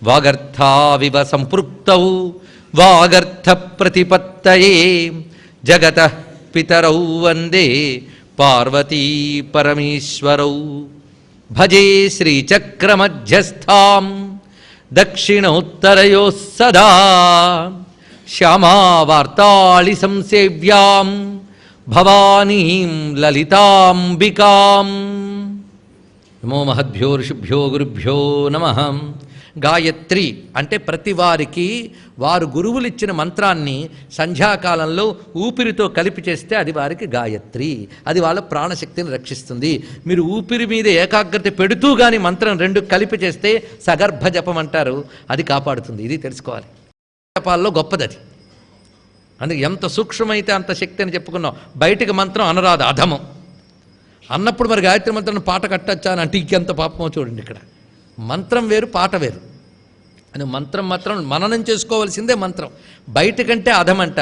వాగర్థావివ సంపృక్తౌ వాగర్థ ప్రతిపత్తయే జగతః పితరౌ వందే పార్వతీ పరమేశ్వరౌ. భజే శ్రీచక్రమధ్యస్థాం దక్షిణోత్తరయోః సదా శ్యామావార్తాళి సంసేవ్యాం భవానీం లలితాంబికాం. నమో మహద్భ్యో ఋషిభ్యో గురుభ్యో నమః. గాయత్రి అంటే ప్రతి వారికి వారు గురువులు ఇచ్చిన మంత్రాన్ని సంధ్యాకాలంలో ఊపిరితో కలిపి చేస్తే అది వారికి గాయత్రి. అది వాళ్ళ ప్రాణశక్తిని రక్షిస్తుంది. మీరు ఊపిరి మీద ఏకాగ్రత పెడుతూ కానీ మంత్రం రెండు కలిపి చేస్తే సగర్భ జపం అంటారు, అది కాపాడుతుంది. ఇది తెలుసుకోవాలి. జపాల్లో గొప్పది అది. అందుకే ఎంత సూక్ష్మమైతే అంత శక్తి అని చెప్పుకున్నాం. బయటికి మంత్రం అనరాదు, అధమం అన్నప్పుడు మరి గాయత్రి మంత్రాన్ని పాట కట్టచ్చా అని అంటే ఇంకెంత పాపమో చూడండి. ఇక్కడ మంత్రం వేరు, పాట వేరు. అని మంత్రం మాత్రం మననం చేసుకోవాల్సిందే. మంత్రం బయటకంటే అధమంట,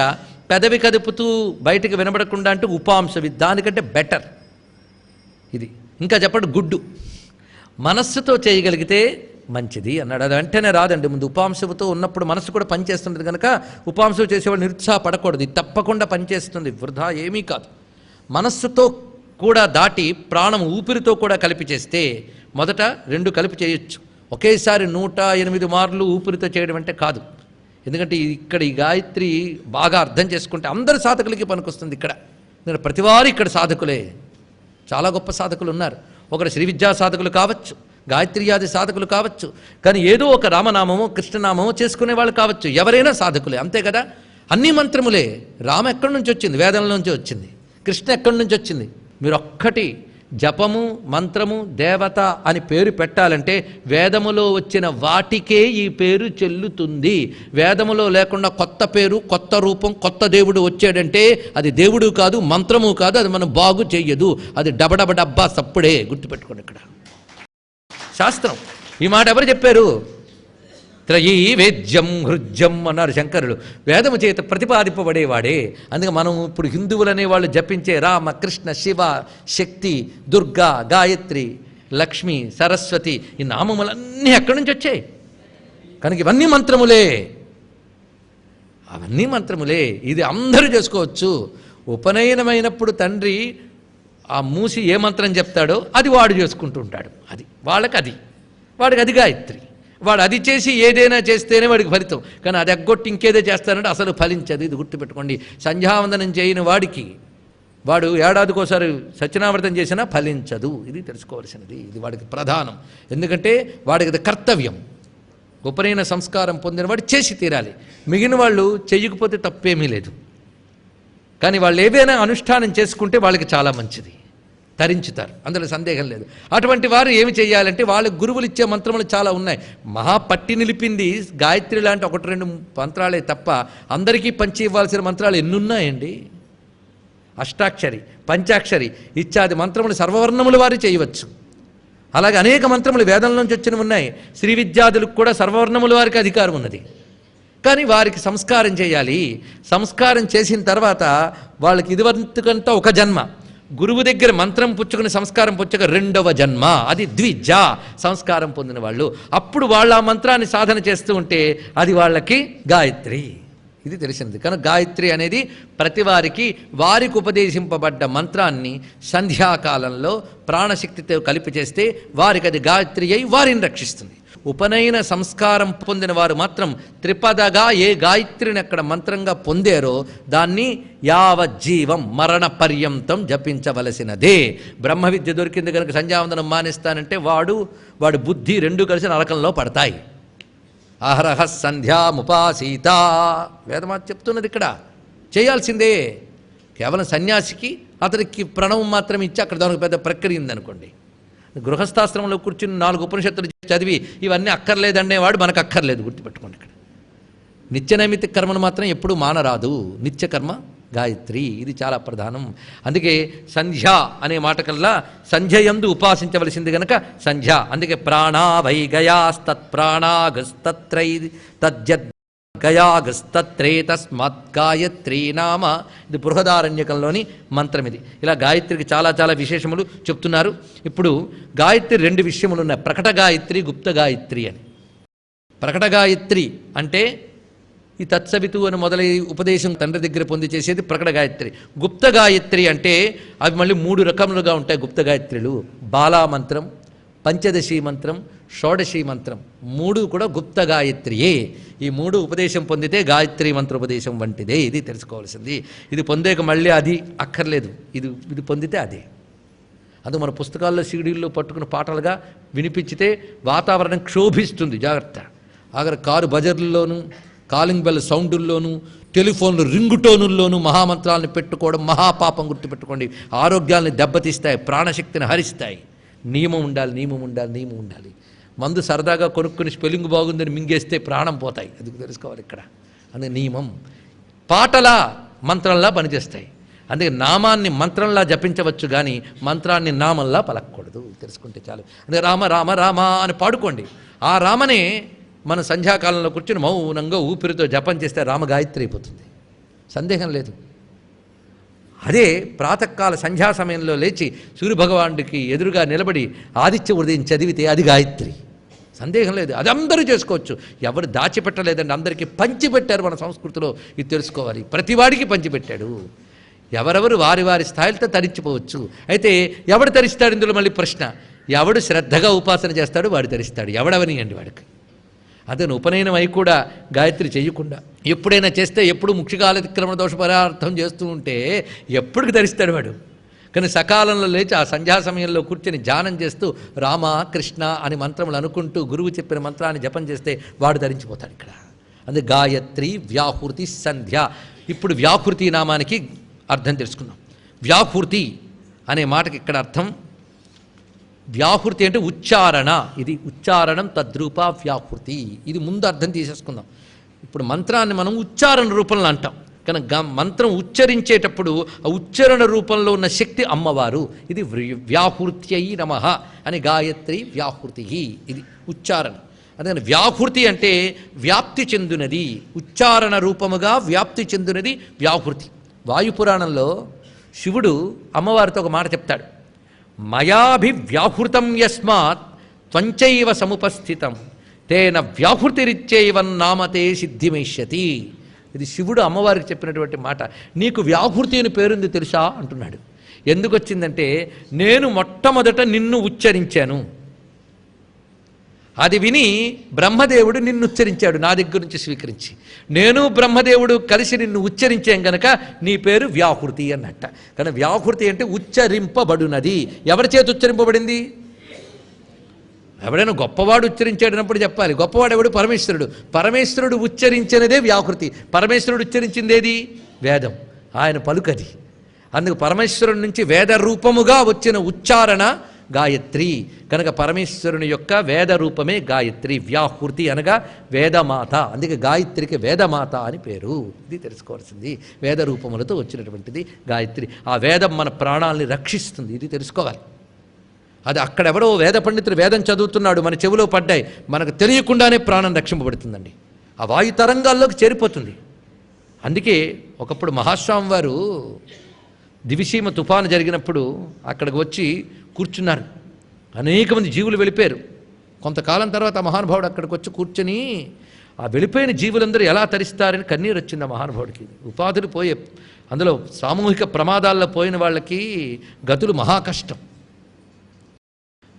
పెదవి కదుపుతూ బయటికి వినబడకుండా అంటే ఉపాంశవి, దానికంటే బెటర్ ఇది. ఇంకా చెప్పండి, గుడ్డు మనస్సుతో చేయగలిగితే మంచిది అన్నాడు. అది వెంటనే రాదండి. ముందు ఉపాంశవుతో ఉన్నప్పుడు మనస్సు కూడా పనిచేస్తుంది కనుక ఉపాంశవు చేసేవాళ్ళు నిరుత్సాహపడకూడదు. ఇది తప్పకుండా పనిచేస్తుంది, వృధా ఏమీ కాదు. మనస్సుతో కూడా దాటి ప్రాణం ఊపిరితో కూడా కలిపి చేస్తే మొదట రెండు కలిపి చేయొచ్చు. ఒకేసారి 108 మార్లు ఊపిరితో చేయడం అంటే కాదు. ఎందుకంటే ఇక్కడ ఈ గాయత్రి బాగా అర్థం చేసుకుంటే అందరి సాధకులకి పనికొస్తుంది. ఇక్కడ ప్రతివారు ఇక్కడ సాధకులే, చాలా గొప్ప సాధకులు ఉన్నారు. ఒకరు శ్రీ విద్యా సాధకులు కావచ్చు, గాయత్రియాది సాధకులు కావచ్చు, కానీ ఏదో ఒక రామనామమో కృష్ణనామమో చేసుకునే వాళ్ళు కావచ్చు. ఎవరైనా సాధకులే, అంతే కదా. అన్ని మంత్రములే. రామ ఎక్కడి నుంచి వచ్చింది? వేదం నుంచి వచ్చింది. కృష్ణ ఎక్కడి నుంచి వచ్చింది? మీరు ఒక్కటి జపము మంత్రము దేవత అని పేరు పెట్టాలంటే వేదములో వచ్చిన వాటికే ఈ పేరు చెల్లుతుంది. వేదములో లేకుండా కొత్త పేరు, కొత్త రూపం, కొత్త దేవుడు వచ్చాడంటే అది దేవుడు కాదు, మంత్రము కాదు, అది మనం బాగు చెయ్యదు. అది డబడబ డబ్బా సప్పుడే. గుర్తుపెట్టుకోండి. ఇక్కడ శాస్త్రం ఈ మాట ఎవరు చెప్పారు? త్రయీ వేద్యం హృజ్యం అన్నారు శంకరులు. వేదము చేత ప్రతిపాదింపబడేవాడే. అందుకే మనం ఇప్పుడు హిందువులనే వాళ్ళు జపించే రామ కృష్ణ శివ శక్తి దుర్గా గాయత్రి లక్ష్మి సరస్వతి ఈ నామములన్నీ ఎక్కడి నుంచి వచ్చాయి? కనుక ఇవన్నీ మంత్రములే, అవన్నీ మంత్రములే. ఇది అందరూ చేసుకోవచ్చు. ఉపనయనమైనప్పుడు తండ్రి ఆ మూసి ఏ మంత్రం చెప్తాడో అది వాడు చేసుకుంటూ ఉంటాడు. అది వాడికి అది గాయత్రి. వాడు అది చేసి ఏదైనా చేస్తేనే వాడికి ఫలితం. కానీ అది ఎగ్గొట్టి ఇంకేదో చేస్తానంటే అసలు ఫలించదు. ఇది గుర్తుపెట్టుకోండి. సంధ్యావందనం చేయని వాడికి వాడు ఏడాదికోసారి సత్యనావ్రతం చేసినా ఫలించదు. ఇది తెలుసుకోవాల్సినది. ఇది వాడికి ప్రధానం. ఎందుకంటే వాడికి అది కర్తవ్యం. ఉపనయన సంస్కారం పొందిన వాడు చేసి తీరాలి. మిగిలిన వాళ్ళు చెయ్యకపోతే తప్పేమీ లేదు. కానీ వాళ్ళు ఏదైనా అనుష్ఠానం చేసుకుంటే వాళ్ళకి చాలా మంచిది, తరించుతారు, అందులో సందేహం లేదు. అటువంటి వారు ఏమి చేయాలంటే వాళ్ళ గురువులు ఇచ్చే మంత్రములు చాలా ఉన్నాయి. మహాపట్టి నిలిపింది గాయత్రి లాంటి 1-2 మంత్రాలే తప్ప అందరికీ పంచి ఇవ్వాల్సిన మంత్రాలు ఎన్నున్నాయండి. అష్టాక్షరి పంచాక్షరి ఇత్యాది మంత్రములు సర్వవర్ణముల వారు చేయవచ్చు. అలాగే అనేక మంత్రములు వేదం నుంచి వచ్చినవి ఉన్నాయి. శ్రీ విద్యాదులకు కూడా సర్వవర్ణముల వారికి అధికారం ఉన్నది. కానీ వారికి సంస్కారం చేయాలి. సంస్కారం చేసిన తర్వాత వాళ్ళకి ఇదివరకంతా ఒక జన్మ, గురువు దగ్గర మంత్రం పుచ్చుకుని సంస్కారం పుచ్చుక 2వ జన్మ, అది ద్విజ సంస్కారం పొందిన వాళ్ళు. అప్పుడు వాళ్ళు ఆ మంత్రాన్ని సాధన చేస్తూ ఉంటే అది వాళ్ళకి గాయత్రి. ఇది తెలిసింది. కనుక గాయత్రి అనేది ప్రతి వారికి ఉపదేశింపబడ్డ మంత్రాన్ని సంధ్యాకాలంలో ప్రాణశక్తితో కలిపి చేస్తే వారికి అది గాయత్రి అయి వారిని రక్షిస్తుంది. ఉపనయన సంస్కారం పొందిన వారు మాత్రం త్రిపదగా ఏ గాయత్రిని అక్కడ మంత్రంగా పొందారో దాన్ని యావజ్జీవం మరణ పర్యంతం జపించవలసినదే. బ్రహ్మ విద్య దొరికింది కనుక సంధ్యావందనం మానేస్తానంటే వాడు బుద్ధి రెండు కలిసి నరకంలో పడతాయి. అహరహ సంధ్యాముపాసీత వేదమాత చెప్తున్నది. ఇక్కడ చేయాల్సిందే. కేవలం సన్యాసికి అతనికి ప్రణవం మాత్రం ఇచ్చి అక్కడ దానికి పెద్ద ప్రక్రియ ఉందనుకోండి. గృహస్థాశ్రమంలో కూర్చుని 4 ఉపనిషత్తులు చదివి ఇవన్నీ అక్కర్లేదనేవాడు మనకు అక్కర్లేదు. గుర్తుపెట్టుకోండి. ఇక్కడ నిత్యనైమిత్తిక కర్మను మాత్రం ఎప్పుడూ మానరాదు. నిత్యకర్మ గాయత్రి, ఇది చాలా ప్రధానం. అందుకే సంధ్య అనే మాట కల్లా సంధ్యయందు ఉపాసించవలసింది గనక సంధ్య. అందుకే ప్రాణా వై గయాస్తత్ ప్రాణాగస్తత్రై తజ్జద్ గయాగస్తత్రే తస్మాత్ గాయత్రీ నామ. ఇది బృహదారణ్యకంలోని మంత్రం. ఇది ఇలా గాయత్రికి చాలా చాలా విశేషములు చెప్తున్నారు. ఇప్పుడు గాయత్రి 2 విషయములు ఉన్నాయి. ప్రకట గాయత్రి గుప్త గాయత్రి అని. ప్రకట గాయత్రి అంటే ఈ తత్సవితు అని మొదలై ఉపదేశం తండ్రి దగ్గర పొంది చేసేది ప్రకట గాయత్రి. గుప్త గాయత్రి అంటే అవి మళ్ళీ 3 రకములుగా ఉంటాయి గుప్త గాయత్రులు. బాలా మంత్రం, పంచదశి మంత్రం, షోడశి మంత్రం 3 కూడా గుప్త గాయత్రియే. ఈ 3 ఉపదేశం పొందితే గాయత్రి మంత్రోపదేశం వంటిదే. ఇది తెలుసుకోవాల్సింది. ఇది పొందేక మళ్ళీ అది అక్కర్లేదు, ఇది పొందితే అదే. అది మన పుస్తకాల్లో సీడీల్లో పట్టుకుని పాటలుగా వినిపించితే వాతావరణం క్షోభిస్తుంది. జాగ్రత్త. ఆఖరి కారు బజర్లలోనూ, కాలింగ్ బెల్ సౌండుల్లోనూ, టెలిఫోన్లు రింగుటోనుల్లోనూ మహామంత్రాలను పెట్టుకోవడం మహాపాపం. గుర్తుపెట్టుకోండి. ఆరోగ్యాన్ని దెబ్బతీస్తాయి, ప్రాణశక్తిని హరిస్తాయి. నియమం ఉండాలి, నియమం ఉండాలి, నియమం ఉండాలి. మందు సరదాగా కొనుక్కుని స్పెల్లింగ్ బాగుందని మింగేస్తే ప్రాణం పోతాయి. అది తెలుసుకోవాలి ఇక్కడ. అందుకే నియమం. పాటలా మంత్రంలా పనిచేస్తాయి. అందుకే నామాన్ని మంత్రంలా జపించవచ్చు కానీ మంత్రాన్ని నామంలా పలకూడదు. తెలుసుకుంటే చాలు. అందుకే రామ రామ రామ అని పాడుకోండి. ఆ రామనే మన సంధ్యాకాలంలో కూర్చొని మౌనంగా ఊపిరితో జపం చేస్తే రామగాయత్రి అయిపోతుంది, సందేహం లేదు. అదే ప్రాతకాల సంధ్యా సమయంలో లేచి సూర్యభగవానుడికి ఎదురుగా నిలబడి ఆదిత్య ఉదయం చదివితే అది గాయత్రి, సందేహం లేదు. అది అందరూ చేసుకోవచ్చు. ఎవరు దాచిపెట్టలేదండి, అందరికీ పంచిపెట్టారు. మన సంస్కృతిలో ఇది తెలుసుకోవాలి. ప్రతివాడికి పంచిపెట్టాడు. ఎవరెవరు వారి వారి స్థాయిలతో తరించిపోవచ్చు. అయితే ఎవడు తరిస్తాడు? ఇందులో మళ్ళీ ప్రశ్న. ఎవడు శ్రద్ధగా ఉపాసన చేస్తాడు వాడు తరిస్తాడు. ఎవడవనియండి వాడికి. అతను ఉపనయనం అయి కూడా గాయత్రి చేయకుండా ఎప్పుడైనా చేస్తే ఎప్పుడు ముఖ్యకాలతిక్రమణ దోష పరార్థం చేస్తూ ఉంటే ఎప్పటికి ధరిస్తాడు వాడు. కానీ సకాలంలో లేచి ఆ సంధ్యా సమయంలో కూర్చొని ధ్యానం చేస్తూ రామ కృష్ణ అని మంత్రములు అనుకుంటూ గురువు చెప్పిన మంత్రాన్ని జపం చేస్తే వాడు ధరించిపోతాడు ఇక్కడ. అందుకే గాయత్రి, వ్యాహృతి, సంధ్య. ఇప్పుడు వ్యాహృతి నామానికి అర్థం తెలుసుకుందాం. వ్యాహృతి అనే మాటకి ఇక్కడ అర్థం, వ్యాహృతి అంటే ఉచ్చారణ. ఇది ఉచ్చారణం తద్రూప వ్యాహృతి. ఇది ముందు అర్థం తీసేసుకుందాం. ఇప్పుడు మంత్రాన్ని మనం ఉచ్చారణ రూపంలో అంటాం, కానీ మంత్రం ఉచ్చరించేటప్పుడు ఆ ఉచ్చారణ రూపంలో ఉన్న శక్తి అమ్మవారు. ఇది వ్యాహృత్యై నమః అని గాయత్రి వ్యాహృతి. ఇది ఉచ్చారణ. అందుకని వ్యాహృతి అంటే వ్యాప్తి చెందినది, ఉచ్చారణ రూపముగా వ్యాప్తి చెందినది వ్యాహృతి. వాయుపురాణంలో శివుడు అమ్మవారితో ఒక మాట చెప్తాడు. మయాభివ్యాహృతం యస్మాత్ త్వంచైవ సముపస్థితం తేన వ్యాహృతిరిచ్చేవన్నామతే సిద్ధిమేష్యతి. ఇది శివుడు అమ్మవారికి చెప్పినటువంటి మాట. నీకు వ్యాహృతి అని పేరుంది తెలుసా అంటున్నాడు. ఎందుకు వచ్చిందంటే, నేను మొట్టమొదట నిన్ను ఉచ్చరించాను, అది విని బ్రహ్మదేవుడు నిన్ను ఉచ్చరించాడు నా దగ్గర నుంచి స్వీకరించి. నేను బ్రహ్మదేవుడు కలిసి నిన్ను ఉచ్చరించాం కనుక నీ పేరు వ్యాహృతి అన్నట్ట. కానీ వ్యాహృతి అంటే ఉచ్చరింపబడునది. ఎవరి చేతి ఉచ్చరింపబడింది? ఎవడైనా గొప్పవాడు ఉచ్చరించాడనప్పుడు చెప్పాలి. గొప్పవాడు ఎవడు? పరమేశ్వరుడు. పరమేశ్వరుడు ఉచ్చరించినదే వ్యాహృతి. పరమేశ్వరుడు ఉచ్చరించిందేది? వేదం. ఆయన పలుకది. అందుకు పరమేశ్వరుడి నుంచి వేద రూపముగా వచ్చిన ఉచ్చారణ గాయత్రి. కనుక పరమేశ్వరుని యొక్క వేద రూపమే గాయత్రి. వ్యాహృతి అనగా వేదమాత. అందుకే గాయత్రికి వేదమాత అని పేరు. ఇది తెలుసుకోవాల్సింది. వేద రూపములతో వచ్చినటువంటిది గాయత్రి. ఆ వేదం మన ప్రాణాలని రక్షిస్తుంది. ఇది తెలుసుకోవాలి. అది అక్కడెవరో వేద పండితుడు వేదం చదువుతున్నాడు, మన చెవిలో పడ్డాయి, మనకు తెలియకుండానే ప్రాణం రక్షింపబడుతుందండి. ఆ వాయు తరంగాల్లోకి చేరిపోతుంది. అందుకే ఒకప్పుడు మహాస్వామి వారు దివిసీమ తుఫాను జరిగినప్పుడు అక్కడికి వచ్చి కూర్చున్నారు. అనేక మంది జీవులు వెళ్ళిపోయారు. కొంతకాలం తర్వాత ఆ మహానుభావుడు అక్కడికి వచ్చి కూర్చొని ఆ వెళ్ళిపోయిన జీవులందరూ ఎలా తరిస్తారని కన్నీరు వచ్చింది ఆ మహానుభావుడికి. ఉపాధులు పోయే, అందులో సామూహిక ప్రమాదాల్లో పోయిన వాళ్ళకి గతులు మహాకష్టం.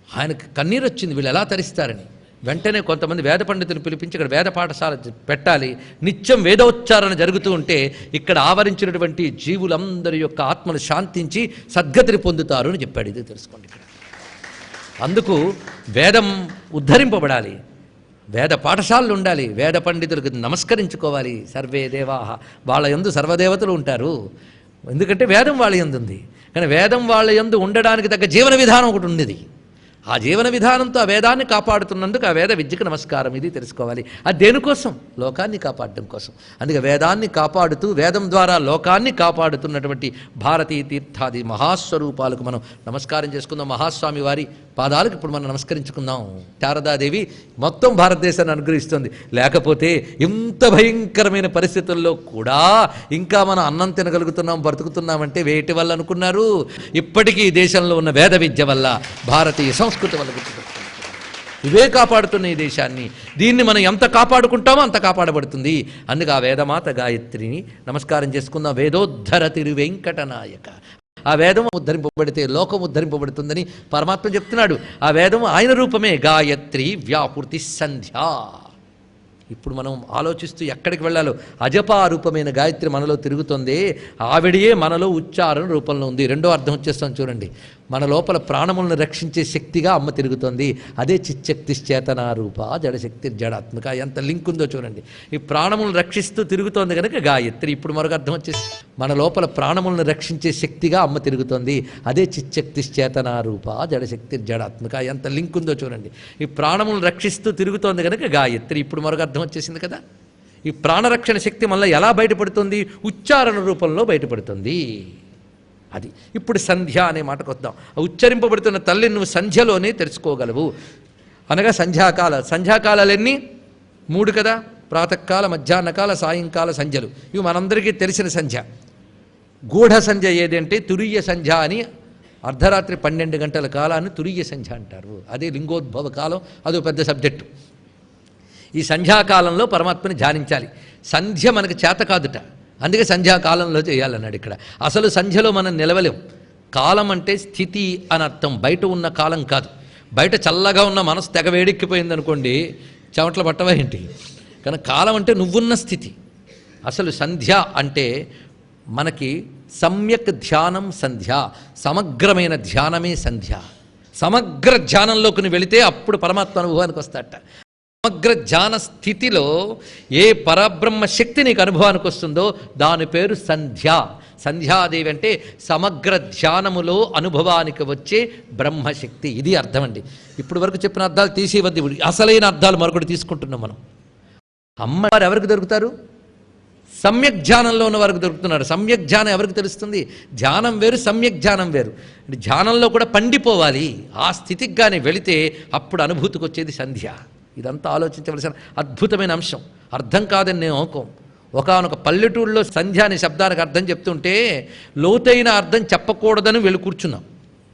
ఆయనకు కన్నీరు వచ్చింది, వీళ్ళు ఎలా తరిస్తారని. వెంటనే కొంతమంది వేద పండితులు పిలిపించి ఇక్కడ వేద పాఠశాల పెట్టాలి, నిత్యం వేదోచ్చారణ జరుగుతూ ఉంటే ఇక్కడ ఆవరించినటువంటి జీవులందరి యొక్క ఆత్మలు శాంతించి సద్గతిని పొందుతారు అని చెప్పాడు. ఇది తెలుసుకోండి ఇక్కడ. అందుకు వేదం ఉద్ధరింపబడాలి, వేద పాఠశాలలు ఉండాలి, వేద పండితులకు నమస్కరించుకోవాలి. సర్వే దేవాహ, వాళ్ళ యందు సర్వదేవతలు ఉంటారు. ఎందుకంటే వేదం వాళ్ళ యందు ఉంది. కానీ వేదం వాళ్ళ యందు ఉండడానికి తగ్గ జీవన విధానం ఒకటి ఉండేది. ఆ జీవన విధానంతో ఆ వేదాన్ని కాపాడుతున్నందుకు ఆ వేద విద్యకు నమస్కారం. ఇది తెలుసుకోవాలి. అది దేనికోసం? లోకాన్ని కాపాడడం కోసం. అందుకే వేదాన్ని కాపాడుతూ వేదం ద్వారా లోకాన్ని కాపాడుతున్నటువంటి భారతీ తీర్థాది మహాస్వరూపాలకు మనం నమస్కారం చేసుకుందాం. మహాస్వామి వారి పాదాలకు ఇప్పుడు మనం నమస్కరించుకుందాం. శారదాదేవి మొత్తం భారతదేశాన్ని అనుగ్రహిస్తుంది. లేకపోతే ఇంత భయంకరమైన పరిస్థితుల్లో కూడా ఇంకా మనం అన్నం తినగలుగుతున్నాం, బ్రతుకుతున్నామంటే వేటి వల్ల అనుకున్నారు? ఇప్పటికీ దేశంలో ఉన్న వేద విద్య వల్ల, భారతీయ సంస్కృతి వల్ల. ఇవే కాపాడుతున్న ఈ దేశాన్ని. దీన్ని మనం ఎంత కాపాడుకుంటామో అంత కాపాడబడుతుంది. అందుకే ఆ వేదమాత గాయత్రిని నమస్కారం చేసుకుందాం. వేదోద్ధర తిరువెంకటనాయక. ఆ వేదం ఉద్ధరింపబడితే లోకం ఉద్ధరింపబడుతుందని పరమాత్మ చెప్తున్నాడు. ఆ వేదం ఆయన రూపమే గాయత్రి వ్యాపృతి సంధ్యా. ఇప్పుడు మనం ఆలోచిస్తూ ఎక్కడికి వెళ్ళాలో అజపా రూపమైన గాయత్రి మనలో తిరుగుతుంది. ఆవిడయే మనలో ఉచ్చారణ రూపంలో ఉంది. రెండో అర్థం వచ్చేస్తాం చూడండి. మన లోపల ప్రాణములను రక్షించే శక్తిగా అమ్మ తిరుగుతుంది. అదే చిచ్చక్తి చేతనారూప జడశక్తి జడాత్మిక. ఎంత లింక్ ఉందో చూడండి. ఈ ప్రాణములను రక్షిస్తూ తిరుగుతోంది కనుక గాయత్రి. ఇప్పుడు మరొక అర్థం వచ్చేసి మన లోపల ప్రాణములను రక్షించే శక్తిగా అమ్మ తిరుగుతోంది. అదే చిచ్చక్తి చేతనారూప జడశక్తి జడాత్మిక. ఎంత లింక్ ఉందో చూడండి. ఈ ప్రాణములను రక్షిస్తూ తిరుగుతోంది కనుక గాయత్రి. ఇప్పుడు మరొక అర్థం వచ్చేసింది కదా. ఈ ప్రాణరక్షణ శక్తి మళ్ళీ ఎలా బయటపడుతుంది? ఉచ్చారణ రూపంలో బయటపడుతుంది. అది ఇప్పుడు సంధ్య అనే మాటకు వద్దాం. ఉచ్చరింపబడుతున్న తల్లిని నువ్వు సంధ్యలోనే తెలుసుకోగలవు అనగా సంధ్యాకాలాలు ఎన్ని? 3 కదా. ప్రాతకాల, మధ్యాహ్నకాల, సాయంకాల సంధ్యలు. ఇవి మనందరికీ తెలిసిన సంధ్య. గూఢ సంధ్య ఏదంటే తురీయ సంధ్య అని. అర్ధరాత్రి 12 గంటల కాలాన్ని తురీయ సంధ్య అంటారు. అదే లింగోద్భవ కాలం. అదో పెద్ద సబ్జెక్టు. ఈ సంధ్యాకాలంలో పరమాత్మని ధ్యానించాలి. సంధ్య మనకు చేత కాదుట, అందుకే సంధ్యాకాలంలో చేయాలన్నాడు ఇక్కడ. అసలు సంధ్యలో మనం నిలవలేం. కాలం అంటే స్థితి అని అర్థం, బయట ఉన్న కాలం కాదు. బయట చల్లగా ఉన్న మనసు తెగ వేడెక్కిపోయింది అనుకోండి, చెమటలు పట్టవా ఏంటి? కానీ కాలం అంటే నువ్వున్న స్థితి. అసలు సంధ్య అంటే మనకి సమ్యక్ ధ్యానం సంధ్య, సమగ్రమైన ధ్యానమే సంధ్య. సమగ్ర ధ్యానంలోకి వెళితే అప్పుడు పరమాత్మ అనుభవానికి వస్తాడట. సమగ్ర ధ్యాన స్థితిలో ఏ పరబ్రహ్మ శక్తి నీకు అనుభవానికి వస్తుందో దాని పేరు సంధ్య. సంధ్యాదేవి అంటే సమగ్ర ధ్యానములో అనుభవానికి వచ్చే బ్రహ్మశక్తి. ఇది అర్థం అండి. ఇప్పుడు వరకు చెప్పిన అర్థాలు తీసేవద్దు. అసలైన అర్థాలు మరొకటి తీసుకుంటున్నాం మనం. అమ్మవారు ఎవరికి దొరుకుతారు? సమ్యక్ ధ్యానంలో ఉన్న వారికి దొరుకుతున్నారు. సమ్యక్ ధ్యానం ఎవరికి తెలుస్తుంది? ధ్యానం వేరు, సమ్యక్ ధ్యానం వేరు. ధ్యానంలో కూడా పండిపోవాలి. ఆ స్థితికి కానీ వెళితే అప్పుడు అనుభూతికి వచ్చేది సంధ్య. ఇదంతా ఆలోచించవలసిన అద్భుతమైన అంశం. అర్థం కాదని నేను అనుకోం. ఒకానొక పల్లెటూరులో సంధ్య అనే శబ్దానికి అర్థం చెప్తుంటే లోతైన అర్థం చెప్పకూడదని వెళ్ళి కూర్చున్నాం.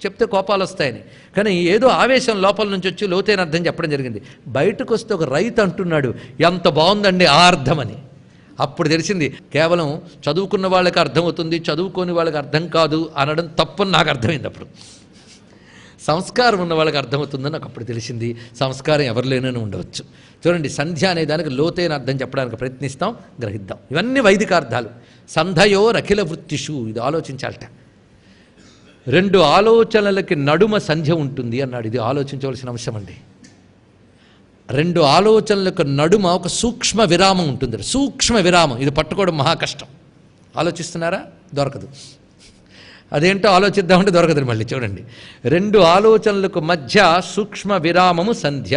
చెప్తే కోపాలు వస్తాయని. కానీ ఏదో ఆవేశం లోపల నుంచి వచ్చి లోతైన అర్థం చెప్పడం జరిగింది. బయటకు వస్తే ఒక రైతు అంటున్నాడు, ఎంత బాగుందండి ఆ అర్థమని. అప్పుడు తెలిసింది కేవలం చదువుకున్న వాళ్ళకి అర్థమవుతుంది, చదువుకోని వాళ్ళకి అర్థం కాదు అనడం తప్పని నాకు అర్థమైంది. అప్పుడు సంస్కారం ఉన్న వాళ్ళకి అర్థమవుతుందని నాకు అప్పుడు తెలిసింది. సంస్కారం ఎవరిలోనే ఉండవచ్చు. చూడండి, సంధ్య అనే దానికి లోతైన అర్థం చెప్పడానికి ప్రయత్నిస్తాం, గ్రహిద్దాం. ఇవన్నీ వైదిక అర్థాలు. సంధ్యయో రఖిల వృత్తిషు. ఇది ఆలోచించాలట. 2 ఆలోచనలకి నడుమ సంధ్య ఉంటుంది అన్నాడు. ఇది ఆలోచించవలసిన అంశం అండి. 2 ఆలోచనలకు నడుమ ఒక సూక్ష్మ విరామం ఉంటుంది. సూక్ష్మ విరామం ఇది పట్టుకోవడం మహా కష్టం. ఆలోచిస్తున్నారా? దొరకదు. అదేంటో ఆలోచిద్దామంటే దొరకదు. మళ్ళీ చూడండి, 2 ఆలోచనలకు మధ్య సూక్ష్మ విరామము సంధ్య.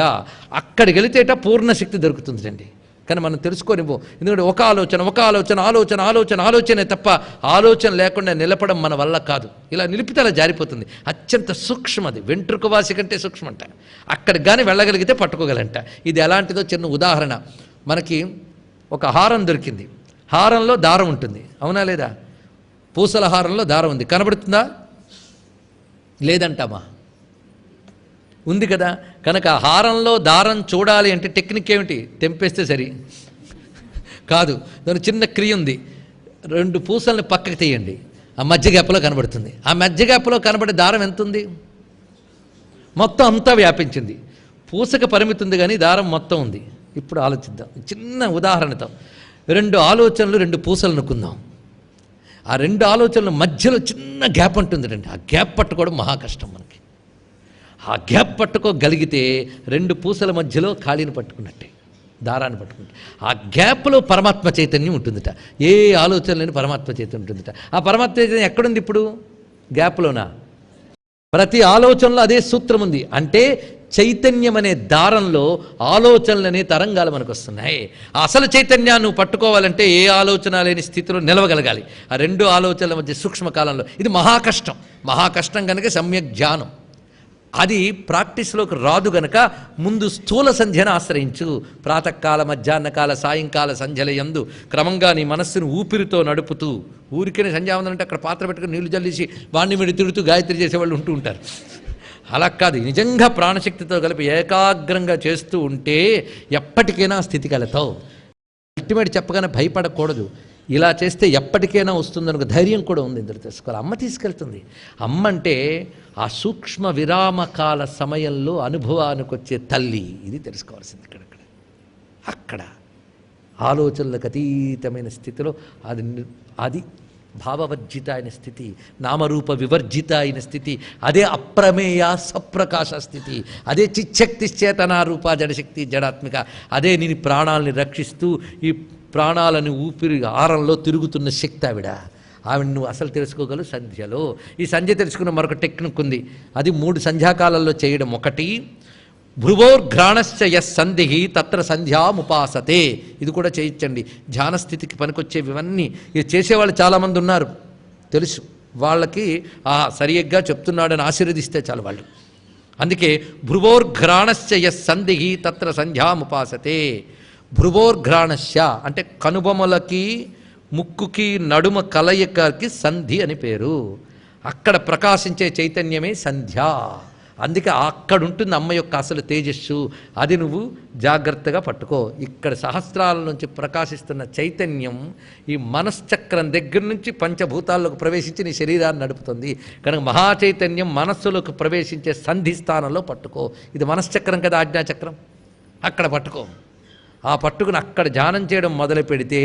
అక్కడికి వెళితేట పూర్ణశక్తి దొరుకుతుందండి. కానీ మనం తెలుసుకోనివ్వం. ఎందుకంటే ఒక ఆలోచనే తప్ప ఆలోచన లేకుండా నిలపడం మన వల్ల కాదు. ఇలా నిలిపితే అలా జారిపోతుంది. అత్యంత సూక్ష్మది, వెంట్రుకవాసి కంటే సూక్ష్మంట. అక్కడికి కానీ వెళ్ళగలిగితే పట్టుకోగలంట. ఇది ఎలాంటిదో చిన్న ఉదాహరణ. మనకి ఒక హారం దొరికింది. హారంలో దారం ఉంటుంది, అవునా లేదా? పూసల హారంలో దారం ఉంది, కనబడుతుందా? లేదంటామా? ఉంది కదా. కనుక హారంలో దారం చూడాలి అంటే టెక్నిక్ ఏమిటి? తెంపేస్తే సరి కాదు. దాని చిన్న క్రియ ఉంది. 2 పూసల్ని పక్కకి తీయండి, ఆ మధ్య గ్యాప్లో కనబడుతుంది. ఆ మధ్య గ్యాప్లో కనబడే దారం ఎంత ఉంది? మొత్తం అంతా వ్యాపించింది. పూసక పరిమితి ఉంది కానీ దారం మొత్తం ఉంది. ఇప్పుడు ఆలోచిద్దాం చిన్న ఉదాహరణతో. 2 ఆలోచనలు, 2 పూసలు అనుకుందాం. ఆ 2 ఆలోచనల మధ్యలో చిన్న గ్యాప్ ఉంటుందండి. ఆ గ్యాప్ పట్టుకోవడం మహా కష్టం మనకి. ఆ గ్యాప్ పట్టుకోగలిగితే 2 పూసల మధ్యలో ఖాళీని పట్టుకున్నట్టే, దారాన్ని పట్టుకుంటే ఆ గ్యాప్లో పరమాత్మ చైతన్యం ఉంటుందిట. ఏ ఆలోచన లేని పరమాత్మ చైతన్యం ఉంటుందిట. ఆ పరమాత్మ చైతన్యం ఎక్కడుంది ఇప్పుడు? గ్యాప్లోనా? ప్రతి ఆలోచనలో అదే సూత్రం ఉంది. అంటే చైతన్యం అనే దారంలో ఆలోచనలనే తరంగాలు మనకు వస్తున్నాయి. అసలు చైతన్యాన్ని నువ్వు పట్టుకోవాలంటే ఏ ఆలోచన లేని స్థితిలో నిలవగలగాలి. ఆ 2 ఆలోచనల మధ్య సూక్ష్మకాలంలో ఇది మహా కష్టం కనుక సమ్యక్ ధ్యానం. అది ప్రాక్టీస్లోకి రాదు గనక ముందు స్థూల సంధ్యను ఆశ్రయించు. ప్రాతకాల, మధ్యాహ్నకాల, సాయంకాల సంధ్యల యందు క్రమంగా నీ మనస్సును ఊపిరితో నడుపుతూ, ఊరికనే సంధ్యావందనం అంటే అక్కడ పాత్ర పెట్టుకుని నీళ్లు జల్లేసి వాడిని వీడి తిడుతూ గాయత్రి చేసేవాళ్ళు ఉంటూ ఉంటారు. అలా కాదు, నిజంగా ప్రాణశక్తితో కలిపి ఏకాగ్రంగా చేస్తూ ఉంటే ఎప్పటికైనా స్థితికి వెళతావు. అల్టిమేట్ చెప్పగానే భయపడకూడదు. ఇలా చేస్తే ఎప్పటికైనా వస్తుందనుకో ధైర్యం కూడా ఉంది. ఇందులో తెలుసుకోవాలి. అమ్మ తీసుకెళ్తుంది. అమ్మ అంటే ఆ సూక్ష్మ విరామకాల సమయంలో అనుభవానికి వచ్చే తల్లి. ఇది తెలుసుకోవాల్సింది. ఇక్కడక్కడ అక్కడ ఆలోచనలకు అతీతమైన స్థితిలో అది భావవర్జిత అయిన స్థితి, నామరూప వివర్జిత అయిన స్థితి, అదే అప్రమేయ సప్రకాశ స్థితి, అదే చిచ్చక్తి చేతనారూప జడశక్తి జడాత్మిక, అదే నేను ప్రాణాలని రక్షిస్తూ ఈ ప్రాణాలను ఊపిరి ఆరంలో తిరుగుతున్న శక్తి ఆవిడ నువ్వు అసలు తెలుసుకోగలవు సంధ్యలో. ఈ సంధ్య తెలుసుకున్న మరొక టెక్నిక్ ఉంది. అది 3 సంధ్యాకాలంలో చేయడం. ఒకటి, భ్రువోర్ఘ్రాణశ్చ యస్ సంధి తత్ర సంధ్యాముపాసతే. ఇది కూడా చేయించండి. ధ్యానస్థితికి పనికొచ్చేవి ఇవన్నీ. ఇది చేసేవాళ్ళు చాలామంది ఉన్నారు, తెలుసు. వాళ్ళకి సరిగ్గా చెప్తున్నాడని ఆశీర్వదిస్తే చాలు వాళ్ళు. అందుకే భ్రువోర్ఘ్రాణశ్చ యస్ సంధి తత్ర సంధ్యాముపాసతే. భ్రువోర్ఘ్రాణశ్య అంటే కనుబొమలకి ముక్కుకి నడుమ కలయికకి సంధి అని పేరు. అక్కడ ప్రకాశించే చైతన్యమే సంధ్య. అందుకే అక్కడుంటుంది అమ్మ యొక్క అసలు తేజస్సు. అది నువ్వు జాగ్రత్తగా పట్టుకో. ఇక్కడ సహస్రాల నుంచి ప్రకాశిస్తున్న చైతన్యం ఈ మనశ్చక్రం దగ్గర నుంచి పంచభూతాల్లోకి ప్రవేశించి నీ శరీరాన్ని నడుపుతుంది. కనుక మహాచైతన్యం మనస్సులోకి ప్రవేశించే సంధి స్థానంలో పట్టుకో. ఇది మనశ్చక్రం కదా, ఆజ్ఞాచక్రం. అక్కడ పట్టుకో. ఆ పట్టుకుని అక్కడ ధ్యానం చేయడం మొదలు పెడితే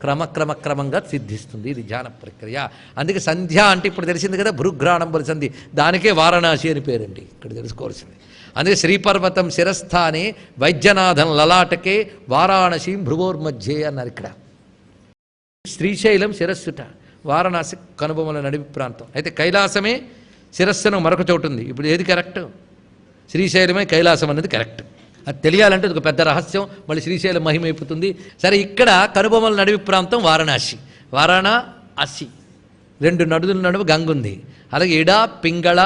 క్రమంగా సిద్ధిస్తుంది. ఇది ధ్యాన ప్రక్రియ. అందుకే సంధ్య అంటే ఇప్పుడు తెలిసింది కదా, భృఘ్రాణంబుల సంధి. దానికే వారణాసి అని పేరండి. ఇక్కడ తెలుసుకోవాల్సింది. అందుకే శ్రీపర్వతం శిరస్థానే వైద్యనాథం లలాటకే వారాణసి భ్రువోర్మధ్యే అన్నారు. ఇక్కడ శ్రీశైలం శిరస్సుట, వారణాసి కనుబొమల నడిపి ప్రాంతం. అయితే కైలాసమే శిరస్సును మరొక చోటు ఉంది. ఇప్పుడు ఏది కరెక్ట్? శ్రీశైలమే కైలాసం అనేది కరెక్ట్. అది తెలియాలంటే ఒక పెద్ద రహస్యం. మళ్ళీ శ్రీశైలం మహిమైపోతుంది. సరే, ఇక్కడ కనుబొమల నడివి ప్రాంతం వారణాసి. వారణాసి 2 నడుల నడువు గంగ ఉంది. అలాగే ఇడా పింగళ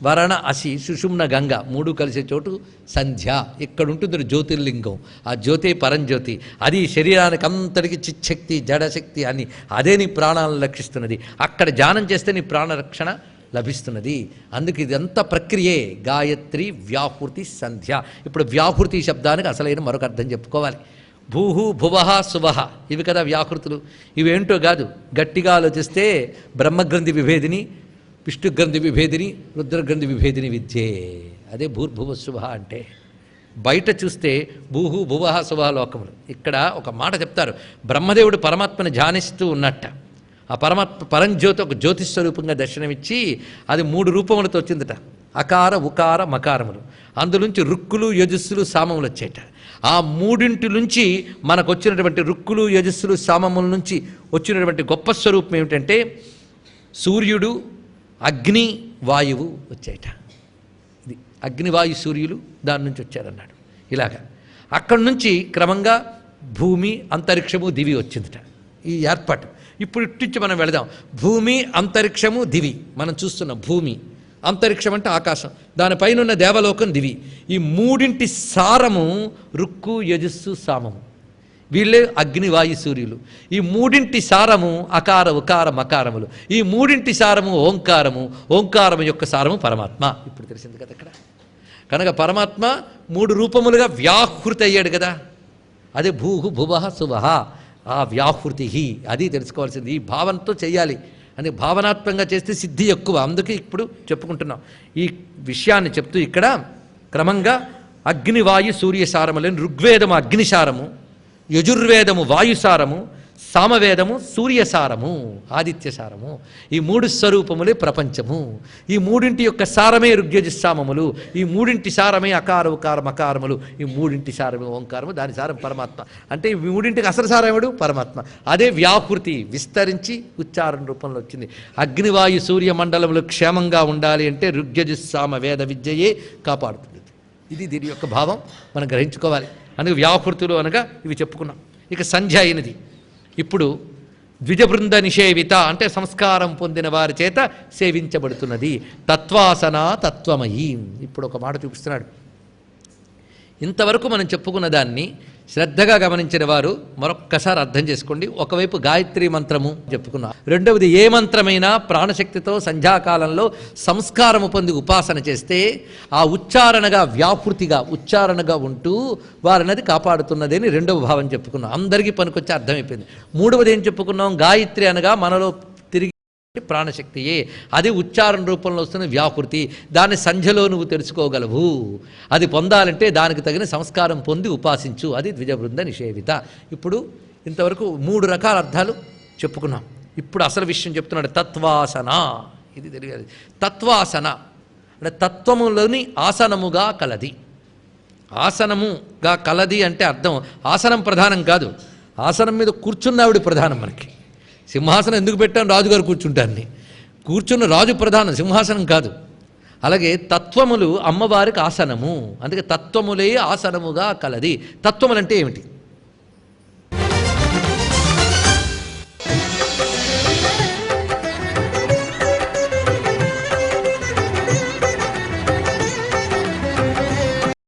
వరణ అసి సుషుమ్న గంగ 3 కలిసే చోటు సంధ్య. ఇక్కడ ఉంటుంది జ్యోతిర్లింగం. ఆ జ్యోతి పరంజ్యోతి. అది శరీరానికి అంతటికి చిచ్చక్తి జడశక్తి అని, అదే నీ ప్రాణాలను రక్షిస్తున్నది. అక్కడ ధ్యానం చేస్తే నీ ప్రాణరక్షణ లభిస్తున్నది. అందుకు ఇదంతా ప్రక్రియే గాయత్రి వ్యాహృతి సంధ్య. ఇప్పుడు వ్యాహృతి శబ్దానికి అసలైన మరొక అర్థం చెప్పుకోవాలి. భూహు భువహ శువహ ఇవి కదా వ్యాహృతులు. ఇవేంటో కాదు, గట్టిగా ఆలోచిస్తే బ్రహ్మగ్రంథి విభేదిని, విష్ణుగ్రంథి విభేదిని, రుద్రగ్రంథి విభేదిని విద్యే. అదే భూర్భువ శుభ అంటే. బయట చూస్తే భూహు భువహ శుభ లోకములు. ఇక్కడ ఒక మాట చెప్తారు. బ్రహ్మదేవుడు పరమాత్మని ధ్యానిస్తూ ఉన్నట్ట. ఆ పరమాత్మ పరంజ్యోతి ఒక జ్యోతిస్వరూపంగా దర్శనమిచ్చి అది 3 రూపములతో వచ్చిందట. అకార ఉకార మకారములు. అందులోంచి రుక్కులు యజస్సులు సామములు వచ్చేట. ఆ 3 నుంచి మనకు వచ్చినటువంటి రుక్కులు యజస్సులు సామముల నుంచి వచ్చినటువంటి గొప్ప స్వరూపం ఏమిటంటే సూర్యుడు, అగ్ని, వాయువు వచ్చేట. ఇది అగ్నివాయు సూర్యులు దాని నుంచి వచ్చారన్నాడు. ఇలాగా అక్కడి నుంచి క్రమంగా భూమి, అంతరిక్షము, దివి వచ్చిందట. ఈ ఏర్పాటు. ఇప్పుడు ఇట్టించి మనం వెళదాం. భూమి, అంతరిక్షము, దివి. మనం చూస్తున్నాం భూమి, అంతరిక్షం అంటే ఆకాశం, దానిపైన ఉన్న దేవలోకం దివి. ఈ 3 సారము రుక్కు యజస్సు సామము. వీళ్ళే అగ్నివాయు సూర్యులు. ఈ 3 సారము అకార ఉకార మకారములు. ఈ 3 సారము ఓంకారము. ఓంకారము యొక్క సారము పరమాత్మ. ఇప్పుడు తెలిసింది కదా ఇక్కడ. కనుక పరమాత్మ 3 రూపములుగా వ్యాహృతి అయ్యాడు కదా. అదే భూహు భువహ శువహ. ఆ వ్యాహృతి అది తెలుసుకోవాల్సింది. ఈ భావనతో చేయాలి. అని భావనాత్మకంగా చేస్తే సిద్ధి ఎక్కువ. అందుకే ఇప్పుడు చెప్పుకుంటున్నాం ఈ విషయాన్ని. చెప్తూ ఇక్కడ క్రమంగా అగ్నివాయు సూర్యసారములని ఋగ్వేదము అగ్నిసారము, యజుర్వేదము వాయుసారము, సామవేదము సూర్యసారము, ఆదిత్యసారము. ఈ 3 స్వరూపములే ప్రపంచము. ఈ 3 యొక్క సారమే ఋగ్యజుస్సామములు. ఈ 3 సారమే అకార ఉకార మకారములు. ఈ 3 సారమే ఓంకారము. దాని సారం పరమాత్మ. అంటే ఈ 3కి అసలు సారముడు పరమాత్మ. అదే వ్యాహృతి విస్తరించి ఉచ్చారణ రూపంలో వచ్చింది. అగ్నివాయు సూర్య మండలములు క్షేమంగా ఉండాలి అంటే ఋగ్యజుస్సామ వేద విద్యయే కాపాడుతుంది. ఇది దీని యొక్క భావం మనం గ్రహించుకోవాలి. అందుకే వ్యాహృతులు అనగా ఇవి చెప్పుకున్నాం. ఇక సంధ్య అయినది. ఇప్పుడు ద్విజబృంద నిషేవిత అంటే సంస్కారం పొందిన వారి చేత సేవించబడుతున్నది. తత్వాసన తత్వమయీ. ఇప్పుడు ఒక మాట చూపిస్తున్నాడు. ఇంతవరకు మనం చెప్పుకున్న దాన్ని శ్రద్ధగా గమనించిన వారు మరొక్కసారి అర్థం చేసుకోండి. ఒకవైపు గాయత్రి మంత్రము చెప్పుకున్నాం, రెండవది ఏ మంత్రమైనా ప్రాణశక్తితో సంధ్యాకాలంలో సంస్కారము పొంది ఉపాసన చేస్తే ఆ ఉచ్చారణగా వ్యాపృతిగా ఉచ్చారణగా ఉంటూ వారినది కాపాడుతున్నది అని రెండవ భావం చెప్పుకున్నాం. అందరికీ పనికొచ్చే అర్థమైపోయింది. మూడవది ఏం చెప్పుకున్నాం? గాయత్రి అనగా మనలో తిరిగి ప్రాణశక్తియే, అది ఉచ్చారణ రూపంలో వస్తున్న వ్యాకృతి. దాన్ని సంధ్యలో నువ్వు తెలుసుకోగలవు. అది పొందాలంటే దానికి తగిన సంస్కారం పొంది ఉపాసించు, అది ద్విజబృంద నిషేవిత. ఇప్పుడు ఇంతవరకు 3 రకాల అర్థాలు చెప్పుకున్నాం. ఇప్పుడు అసలు విషయం చెప్తున్నాడు, తత్వాసన. ఇది తెలియాలి. తత్వాసన అంటే తత్వములోని ఆసనముగా కలది. ఆసనముగా కలది అంటే అర్థం ఆసనం ప్రధానం కాదు, ఆసనం మీద కూర్చున్నావిడి ప్రధానం. మనకి సింహాసనం ఎందుకు పెట్టాను? రాజుగారు కూర్చుంటారని. కూర్చున్న రాజు ప్రధానం, సింహాసనం కాదు. అలాగే తత్వములు అమ్మవారికి ఆసనము, అందుకే తత్వములే ఆసనముగా కలది. తత్వములంటే ఏమిటి?